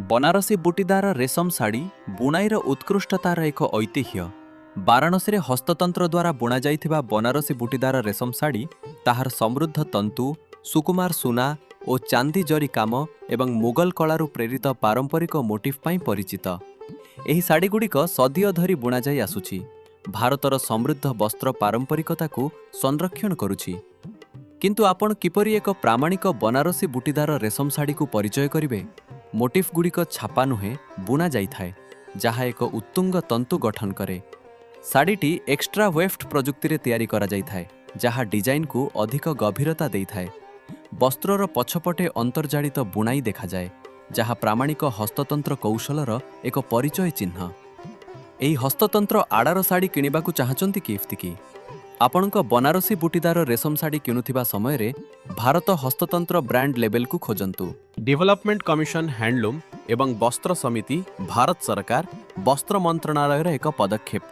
बनारसी बुटीदार रेशम शाढ़ी बुणाईर उत्कृष्टतार एक ऐतिह्य। वाराणसी हस्ततंत्र द्वारा बुणा जाइथिबा बनारसी बुटीदार रेशम शाढ़ी ताहार समृद्ध तंतु, सुकुमार सुना और चांदी जरी काम एवं मुगल कलारू प्रेरित पारंपरिक मोटिफ पाई परिचित। एही शाढ़ीगुड़िक सदिय धरी बुणा जाई आसुछि, भारतर समृद्ध वस्त्र पारंपरिकता को संरक्षण करुछि। किंतु आपण किपरि एक प्रामाणिक बनारसी बुटीदार रेशम शाढ़ी को परिचय करिवे? मोटिफ गुड़िक छापा नुहे बुना जाइथाए, जहा एक उत्तुंग तंतु गठन करे। शाढ़ीटी एक्स्ट्रा वेफ्ट प्रजुक्ति रे तैयारी करा जाइथाए, जहा डिजाइन को अधिक गभीरता देइथाए। वस्त्रर पछपटे अंतर्जालित बुणाई देखा जाए, जहा प्रामाणिक हस्ततंत्र कौशलर एक परिचय चिन्ह। एही हस्ततंत्र आडार शाढ़ी किणिबाकु चाहचंती कि इफ्तिकी? आपणक बनारसी बुटीदार रेशम शाढ़ी किणुथिबा समय रे भारत हस्ततंत्र ब्रांड लेबल को खोजंतु। डेवलपमेंट कमिशन हैंडलूम एवं वस्त्र समिति, भारत सरकार, वस्त्र मंत्रणालयर एक पदक्षेप।